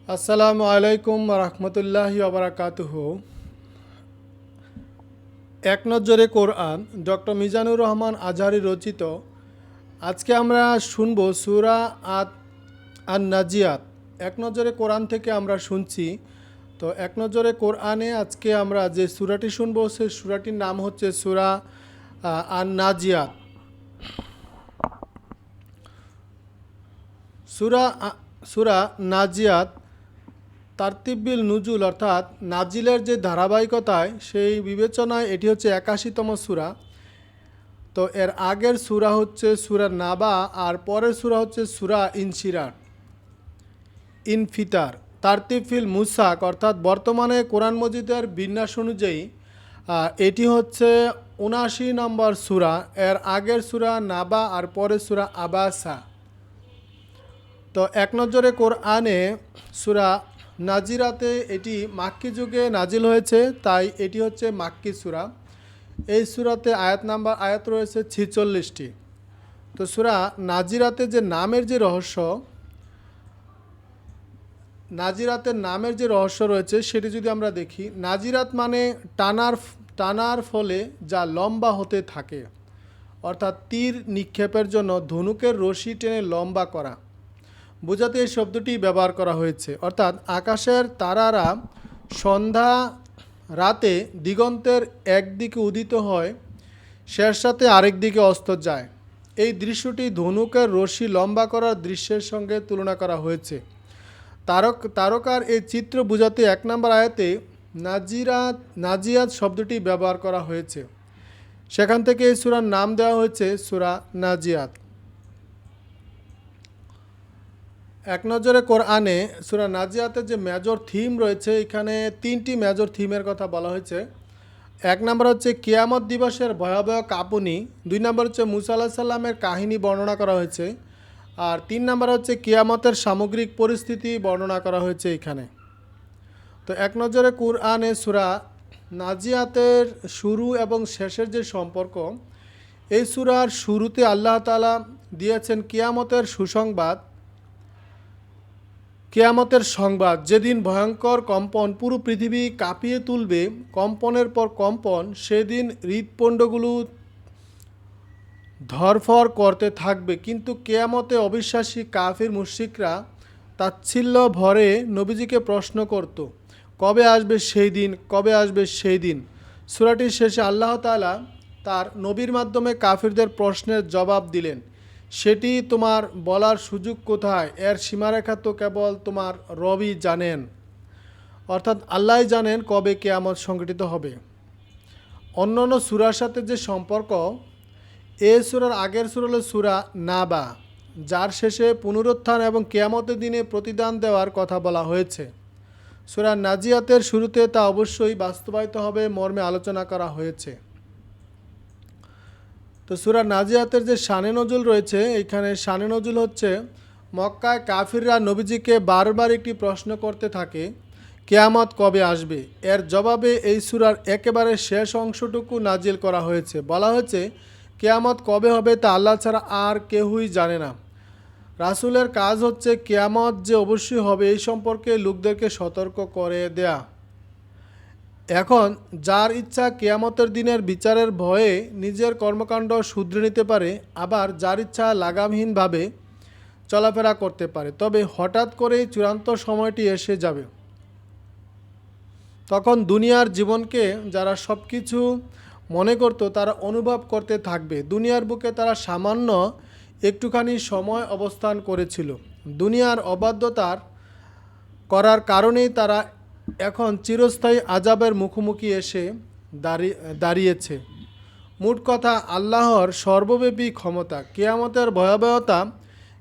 আসসালামু আলাইকুম রহমতুল্লাহি ওবরাকাতুহু। এক নজরে কোরআন, ডক্টর মিজানুর রহমান আজহারি রচিত। আজকে আমরা শুনব সূরা আন নাজিয়াত। এক নজরে কোরআন থেকে আমরা শুনছি। তো এক নজরে কোরআনে আজকে আমরা যে সূরাটি শুনব সেই সূরাটির নাম হচ্ছে সূরা আন নাজিয়াত। সূরা সূরা নাজিয়াত তারতিবিল নুজুল অর্থাৎ নাজিলের যে ধারাবাহিকতায় সেই বিবেচনায় এটি হচ্ছে ৮১তম সূরা। তো এর আগের সূরা হচ্ছে সূরা নাবা, আর পরের সূরা হচ্ছে সূরা ইনফিতার। তারতিবিল মুসাক অর্থাৎ বর্তমানে কোরআন মজিদের বিন্যাস অনুযায়ী এটি হচ্ছে ৭৯ নম্বর সূরা। এর আগের সূরা নাবা আর পরের সূরা আবাসা। তো এক নজরে কোরআনে সূরা নাজিরাতে এটি মাক্কি যুগে নাজিল হয়েছে, তাই এটি হচ্ছে মাক্কি সূরা। এই সূরাতে আয়াত রয়েছে ৪৬টি। তো সূরা নাজিরাতে যে নামের যে রহস্য, নাজিরাতের নামের যে রহস্য রয়েছে সেটি যদি আমরা দেখি, নাজিরাত মানে টানার ফলে যা লম্বা হতে থাকে, অর্থাৎ তীর নিক্ষেপের জন্য ধনুকের রশি টেনে লম্বা করা বোঝাতে এই শব্দটি ব্যবহার করা হয়েছে। অর্থাৎ আকাশের তারারা সন্ধ্যা রাতে দিগন্তের একদিকে উদিত হয়, শেষ রাতে আরেক দিকে অস্ত যায়। এই দৃশ্যটি ধনুকের রশি লম্বা করার দৃশ্যের সঙ্গে তুলনা করা হয়েছে। তারকার এই চিত্র বোঝাতে ১ নম্বর আয়াতে নাজিয়াত শব্দটি ব্যবহার করা হয়েছে। সেখান থেকে এই সূরার নাম দেওয়া হয়েছে সূরা নাজিয়াত। এক নজরে কোরআনে সূরা নাজিয়াতের যে মেজর থিম রয়েছে, এখানে ৩টি মেজর থিমের কথা বলা হয়েছে। ১ নম্বর হচ্ছে কিয়ামত দিবসের ভয়াবহ কাঁপুনি। ২ নম্বর হচ্ছে মুসা আলাইহিস সালামের কাহিনী বর্ণনা করা হয়েছে। আর ৩ নম্বর হচ্ছে কিয়ামতের সামগ্রিক পরিস্থিতি বর্ণনা করা হয়েছে এখানে। তো এক নজরে কোরআনে সূরা নাজিয়াতের শুরু এবং শেষের যে সম্পর্ক, এই সূরার শুরুতে আল্লাহ তাআলা দিয়েছেন কিয়ামতের সংবাদ, যেদিন ভয়ঙ্কর কম্পন পুরো পৃথিবী কাঁপিয়ে তুলবে, কম্পনের পর কম্পন, সেদিন হৃৎপিণ্ডগুলো ধরফর করতে থাকবে। কিন্তু কিয়ামতে অবিশ্বাসী কাফির মুশরিকরা তাচ্ছিল্য ভরে নবীজিকে প্রশ্ন করত, কবে আসবে সেই দিন, কবে আসবে সেই দিন। সূরাটির শেষে আল্লাহ তাআলা তার নবীর মাধ্যমে কাফিরদের প্রশ্নের জবাব দিলেন, সেটি তোমার বলার সুযোগ কোথায়, এর সীমারেখা তো কেবল তোমার রবই জানেন। অর্থাৎ আল্লাহই জানেন কবে কিয়ামত সংঘটিত হবে। অন্যান্য সূরার সাথে যে সম্পর্ক, এ সূরার আগের সূরা হলো সূরা নাবা, যার শেষে পুনরুত্থান এবং কিয়ামতের দিনে প্রতিদান দেওয়ার কথা বলা হয়েছে। সূরা নাজিয়াতের শুরুতে তা অবশ্যই বাস্তবায়িত হবে মর্মে আলোচনা করা হয়েছে। তো সূরা নাজিয়াতের যে শানে নজুল রয়েছে, এখানে শানে নজুল হচ্ছে মক্কায় কাফিররা নবীজিকে বারবার একটি প্রশ্ন করতে থাকে, কিয়ামত কবে আসবে। এর জবাবে এই সূরার একেবারে শেষ অংশটুকু নাজিল করা হয়েছে। বলা হয়েছে কিয়ামত কবে হবে তা আল্লাহ ছাড়া আর কেউই জানে না। রাসূলের কাজ হচ্ছে কিয়ামত যে অবশ্যই হবে এই সম্পর্কে লোকদেরকে সতর্ক করে দেয়া। এখন যার ইচ্ছা কিয়ামতের দিনের বিচারের ভয়ে নিজের কর্মকাণ্ড শুধরে নিতে পারে, আবার যার ইচ্ছা লাগামহীনভাবে চলাফেরা করতে পারে। তবে হঠাৎ করেই চূড়ান্ত সময়টি এসে যাবে। তখন দুনিয়ার জীবনকে যারা সব কিছু মনে করত তারা অনুভব করতে থাকবে। দুনিয়ার বুকে তারা সামান্য একটুখানি সময় অবস্থান করেছিল। দুনিয়ার অবাধ্যতার করার কারণেই তারা এখন চিরস্থায়ী আযাবের মুখোমুখি এসে দাঁড়িয়েছে। মোট কথা, আল্লাহর সর্বব্যাপী ক্ষমতা, কিয়ামতের ভয়াবহতা,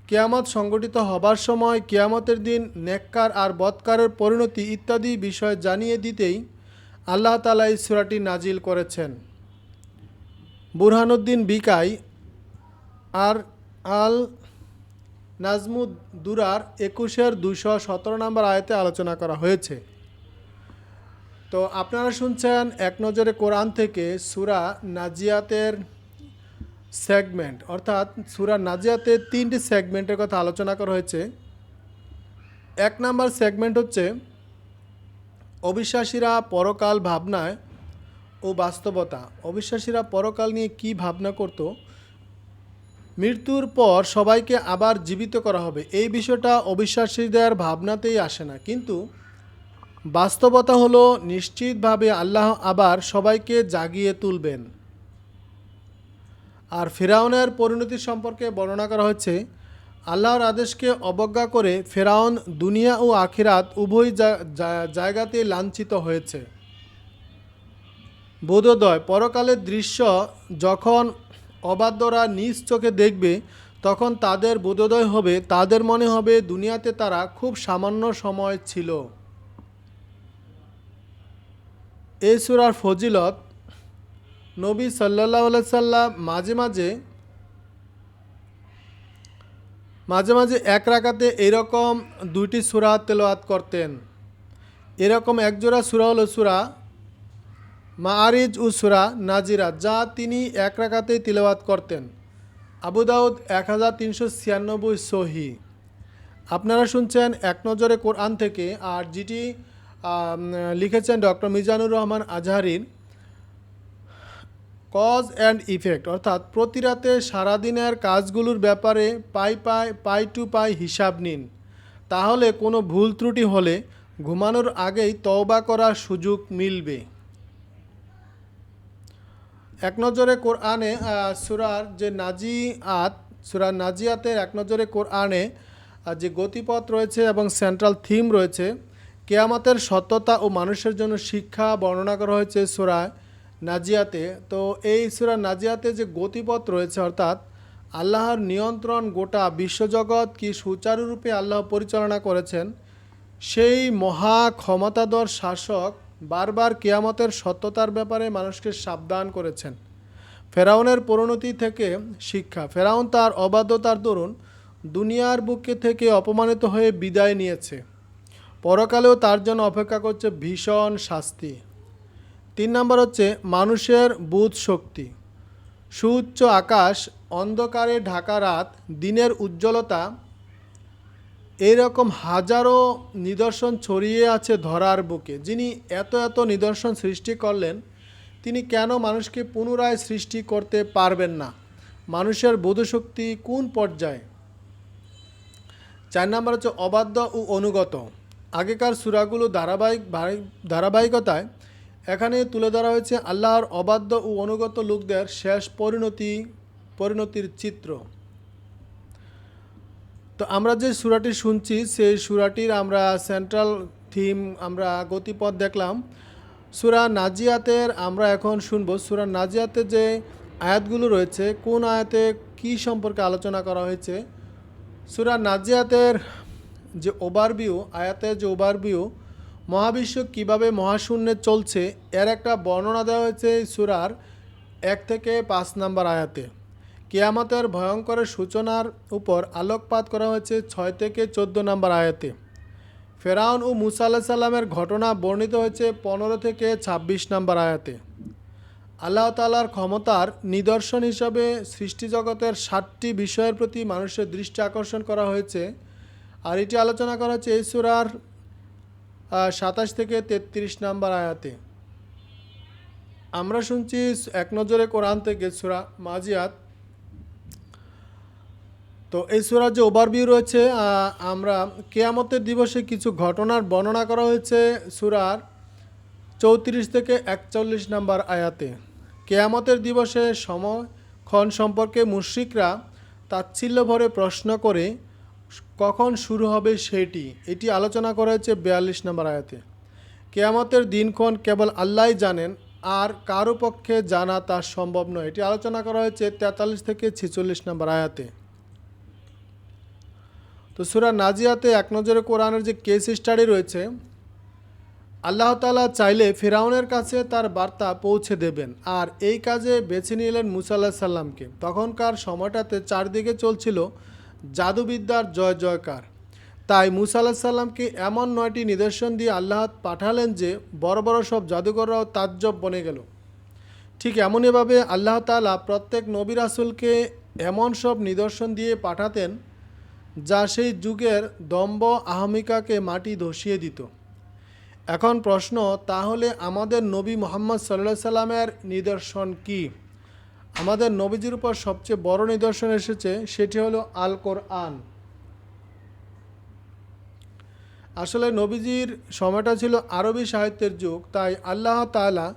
কিয়ামত সংঘটিত হবার সময়, কিয়ামতের দিন নেককার আর বদকারের পরিণতি ইত্যাদি বিষয় জানিয়ে দিতেই আল্লাহ তাআলা এই সূরাটি নাজিল করেছেন। বুরহানুদ্দিন বিকাই আর আল নাজমুদ দুরার ২১-এর ২১৭ নম্বর আয়াতে আলোচনা করা হয়েছে। তো আপনারা শুনছেন এক নজরে কোরআন থেকে সূরা নাজিয়াতের অর্থাৎ সূরা নাজিয়াতের ৩টি সেগমেন্টের কথা আলোচনা করা হয়েছে। এক নাম্বার সেগমেন্ট হচ্ছে অবিশ্বাসীরা পরকাল ভাবনায় ও বাস্তবতা। অবিশ্বাসীরা পরকাল নিয়ে কি ভাবনা করত, মৃত্যুর পর সবাইকে আবার জীবিত করা হবে, এই বিষয়টা অবিশ্বাসীদের ভাবনাতেই আসে না। কিন্তু বাস্তবতা হলো নিশ্চিতভাবে আল্লাহ আবার সবাইকে জাগিয়ে তুলবেন। আর ফেরাউনের পরিণতি সম্পর্কে বর্ণনা করা হচ্ছে, আল্লাহর আদেশকে অবজ্ঞা করে ফেরাউন দুনিয়া ও আখিরাত উভয় জায়গাতেই লাঞ্ছিত হয়েছে। বোধোদয়, পরকালের দৃশ্য যখন অবাধ্যরা নিজ চোখে দেখবে তখন তাদের বোধোদয় হবে, তাদের মনে হবে দুনিয়াতে তারা খুব সামান্য সময় ছিল। এই সূরার ফজিলত, নবী সাল্লাল্লাহু আলাইহি সাল্লাম মাঝে মাঝে এক রাকাতে এরকম দুইটি সূরা তেলাওয়াত করতেন। এরকম একজোড়া সূরা হলো সূরা মাআরিজ ও সূরা নাজিরাত, যা তিনি এক রাকাতেই তিলাওয়াত করতেন। আবু দাউদ 1396 সহি। আপনারা শুনছেন এক নজরে কোরআন থেকে, আর যেটি লিখেছেন ডক্টর মিজানুর রহমান আজহারির কজ অ্যান্ড ইফেক্ট, অর্থাৎ প্রতি রাতে সারাদিনের কাজগুলোর ব্যাপারে পাই টু পাই হিসাব নিন, তাহলে কোনো ভুল ত্রুটি হলে ঘুমানোর আগেই তওবা করার সুযোগ মিলবে। এক নজরে কোরআনে সূরার যে সূরা নাজিয়াতের এক নজরে কোরআনে যে গতিপথ রয়েছে এবং সেন্ট্রাল থিম রয়েছে, কিয়ামতের সত্যতা ও মানুষের জন্য শিক্ষা বর্ণনা করা হয়েছে সূরা নাজিয়াতে। তো এই সূরা নাজিয়াতে যে গতিপথ রয়েছে, অর্থাৎ আল্লাহর নিয়ন্ত্রণ, গোটা বিশ্বজগৎ কি সুচারুরূপে আল্লাহ পরিচালনা করেছেন, সেই মহা ক্ষমতাধর শাসক বারবার কিয়ামতের সত্যতার ব্যাপারে মানুষকে সাবধান করেছেন। ফেরাউনের পরিণতি থেকে শিক্ষা, ফেরাউন তার অবাধ্যতার দরুন দুনিয়ার বুকে থেকে অপমানিত হয়ে বিদায় নিয়েছে, পরকালেও তার জন্য অপেক্ষা করছে ভীষণ শাস্তি। 3 নম্বর হচ্ছে মানুষের বুধ শক্তি। সুউচ্চ আকাশ, অন্ধকারে ঢাকা রাত, দিনের উজ্জ্বলতা, এইরকম হাজারো নিদর্শন ছড়িয়ে আছে ধরার বুকে। যিনি এত এত নিদর্শন সৃষ্টি করলেন, তিনি কেন মানুষকে পুনরায় সৃষ্টি করতে পারবেন না? মানুষের বোধশক্তি কোন পর্যায়ে? 4 নম্বর হচ্ছে অবাধ্য ও অনুগত। আগেকার সূরাগুলো ধারাবাহিকতায় এখানে তুলে ধরা হয়েছে আল্লাহর অবাধ্য ও অনুগত লোকদের শেষ পরিণতির চিত্র। তো আমরা যে সূরাটি শুনছি, সেই সূরাটির আমরা সেন্ট্রাল থিম, আমরা গতিপথ দেখলাম। সূরা নাজিয়াতের আমরা এখন শুনব। সূরা নাজিয়াতে যে আয়াতগুলো রয়েছে, কোন আয়াতে কি সম্পর্কে আলোচনা করা হয়েছে। সূরা নাজিয়াতের যে ওভারভিউ, আয়াতের যে ওভারভিউ, মহাবিশ্ব কিভাবে মহাশূন্যে চলছে, এর একটা বর্ণনা দেওয়া হয়েছে এই সূরার 1 থেকে 5 নম্বর আয়াতে। কিয়ামতের ভয়ঙ্করের সূচনার উপর আলোকপাত করা হয়েছে 6 থেকে 14 নম্বর আয়াতে। ফেরাউন ও মূসা আলাইহিস সালামের ঘটনা বর্ণিত হয়েছে 15 থেকে 26 নম্বর আয়াতে। আল্লাহ তাআলার ক্ষমতার নিদর্শন হিসাবে সৃষ্টিজগতের 7টি বিষয়ের প্রতি মানুষের দৃষ্টি আকর্ষণ করা হয়েছে, আর এটি আলোচনা করা হচ্ছে এই সূরার 27 থেকে 33 নম্বর আয়াতে। আমরা শুনছি এক নজরে কোরআন থেকে সূরা মাজিয়াত। তো এই সূরার যে ওভারভিউ রয়েছে, আমরা কিয়ামতের দিবসে কিছু ঘটনার বর্ণনা করা হয়েছে সূরার 34 থেকে 41 নম্বর আয়াতে। কিয়ামতের দিবসে সময়ক্ষণ সম্পর্কে মুশরিকরা তাচ্ছিল্য ভরে প্রশ্ন করে কখন শুরু হবে এটি আলোচনা করা হয়েছে 42 নম্বর আয়াতে। কিয়ামতের দিনক্ষণ কেবল আল্লাহই জানেন, আর কারো পক্ষে জানা তা সম্ভব নয়, এটি আলোচনা করা হয়েছে 43 থেকে 46 নম্বর আয়াতে। তো সূরা নাজিয়াতে এক নজরে কোরআনের যে কেস স্টাডি রয়েছে, আল্লাহ তাআলা চাইলে ফেরাউনের কাছে তার বার্তা পৌঁছে দেবেন, আর এই কাজে বেছে নিলেন মূসা আলাইহিস সালামকে। তখনকার সময়টাতে চারদিকে চলছিল জাদুবিদ্যার জয় জয়কার। তাই মূসা আলাইহিস সালামকে এমন 9টি নিদর্শন দিয়ে আল্লাহ পাঠালেন যে বড় বড় সব জাদুকররাও তাজ্জব বনে গেল। ঠিক এমনইভাবে আল্লাহ তাআলা প্রত্যেক নবী রাসূলকে এমন সব নিদর্শন দিয়ে পাঠাতেন যা সেই যুগের দম্ভ আহমিকাকে মাটি ধসিয়ে দিত। এখন প্রশ্ন, তাহলে আমাদের নবী মুহাম্মদ সাল্লাল্লাহু সাল্লামের নিদর্শন কি? আমাদের নবীজির উপর সবচেয়ে বড় নিদর্শন এসেছে, সেটি হলো আল কোরআন। আসলে নবীজির সময়টা ছিল আরবি সাহিত্যের যুগ, তাই আল্লাহ তাআলা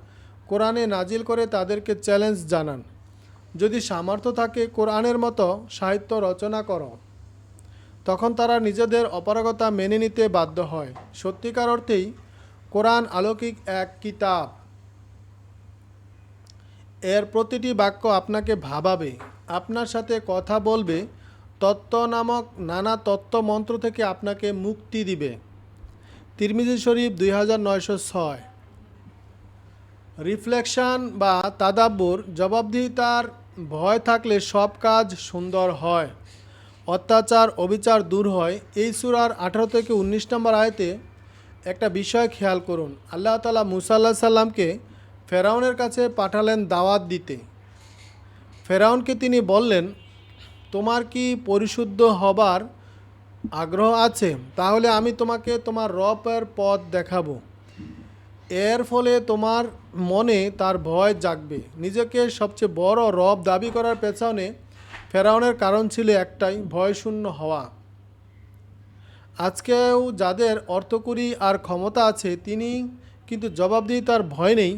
কোরআনে নাজিল করে তাদেরকে চ্যালেঞ্জ জানান, যদি সামর্থ্য থাকে কোরআনের মতো সাহিত্য রচনা করো। তখন তারা নিজেদের অপারগতা মেনে নিতে বাধ্য হয়। সত্যিকার অর্থেই কোরআন অলৌকিক এক কিতাব। এর প্রতিটি বাক্য আপনাকে ভাবাবে, আপনার সাথে কথা বলবে, তত্ত্ব নামক নানা তত্ত্ব মন্ত্র থেকে আপনাকে মুক্তি দিবে। তিরমিজি শরীফ 2906। রিফ্লেকশন বা তাদাব্বুর, জবাবদিহিতার ভয় থাকলে সব কাজ সুন্দর হয়, অত্যাচার অবিচার দূর হয়। এই সূরার 18 থেকে 19 নম্বর আয়াতে একটা বিষয় খেয়াল করুন। আল্লাহ তাআলা মুসা আলাইহিস সালামকে ফেরাউনের কাছে পাঠালেন দাওয়াত দিতে। ফেরাউনকে তিনি বললেন, তোমার কি পরিশুদ্ধ হবার আগ্রহ আছে? তাহলে আমি তোমাকে তোমার রবের পথ দেখাবো। এর ফলে তোমার মনে তার ভয় জাগবে। নিজেকে সবচেয়ে বড় রব দাবি করার পেছনে ফেরাউনের কারণ ছিল একটাই, ভয়শূন্য হওয়া। আজকেও যাদের অর্থকড়ি আর ক্ষমতা আছে, তিনি কিন্তু জবাবদিহিতার ভয় নেই,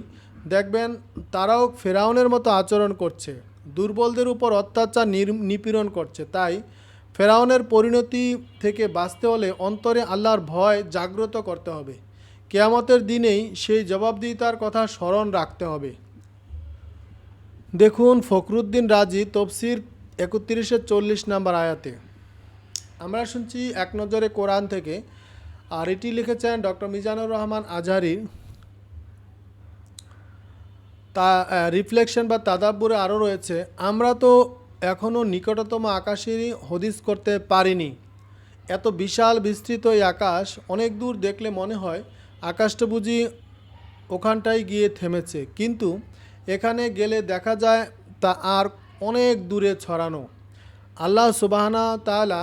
দেখবেন তারাও ফেরাউনের মতো আচরণ করছে, দুর্বলদের উপর অত্যাচার নিপীড়ন করছে। তাই ফেরাউনের পরিণতি থেকে বাঁচতে হলে অন্তরে আল্লাহর ভয় জাগ্রত করতে হবে। কিয়ামতের দিনেই সেই জবাবদিহিতার কথা স্মরণ রাখতে হবে। দেখুন ফখরুদ্দীন রাজি তফসির 31-40 নম্বর আয়াতে। আমরা শুনছি এক নজরে কোরআন থেকে, আর এটি লিখেছেন ডক্টর মিজানুর রহমান আজহারি। তা রিফ্লেকশন বা তাদাব্বুরে আরও রয়েছে, আমরা তো এখনও নিকটতম আকাশেরই হদিস করতে পারিনি। এত বিশাল বিস্তৃত এই আকাশ, অনেক দূর দেখলে মনে হয় আকাশটা বুঝি ওখানটায় গিয়ে থেমেছে, কিন্তু এখানে গেলে দেখা যায় তা আর অনেক দূরে ছড়ানো। আল্লাহ সুবহানা তাআলা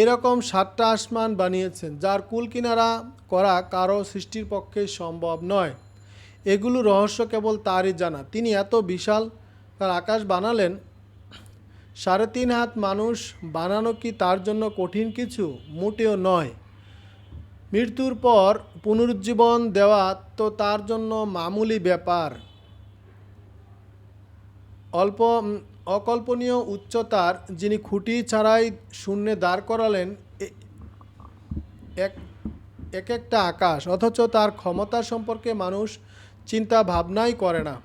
এরকম 7টা আসমান বানিয়েছেন, যার কুল কিনারা করা কারো সৃষ্টির পক্ষে সম্ভব নয়। এগুলো রহস্য কেবল তারই জানা। তিনি এত বিশাল তার আকাশ বানালেন, 3.5 হাত মানুষ বানানো কি তার জন্য কঠিন কিছু? মোটেও নয়। মৃত্যুর পর পুনরুজ্জীবন দেওয়া তো তার জন্য মামুলি ব্যাপার। অকল্পনীয় উচ্চতার যিনি খুঁটি ছাড়াই শূন্যে দাঁড় করালেন এক একটা আকাশ, অথচ তার ক্ষমতা সম্পর্কে মানুষ চিন্তা ভাবনাই করে না,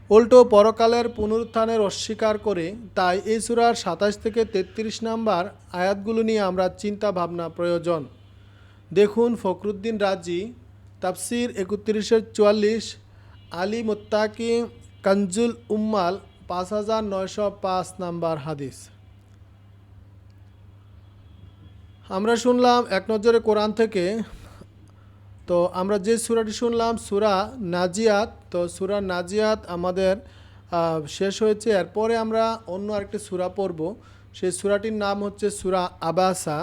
উল্টো পরকালের পুনরুত্থানের অস্বীকার করে। তাই এই সূরার 27 থেকে 33 নম্বর আয়াতগুলো নিয়ে আমরা চিন্তা ভাবনা প্রয়োজন। দেখুন ফখরুদ্দীন রাজি তাফসির 31-44, আলী মুত্তাকি কানজুল উম্মাল 5905 নম্বর হাদিস। আমরা শুনলাম এক নজরে কোরআন থেকে। তো আমরা যে সূরাটি শুনলাম সূরা নাজিয়াত, তো সূরা নাজিয়াত আমাদের শেষ হয়েছে। এরপরে আমরা অন্য আরেকটি সূরা পড়ব। সেই সূরাটির নাম হচ্ছে সূরা আবাসা।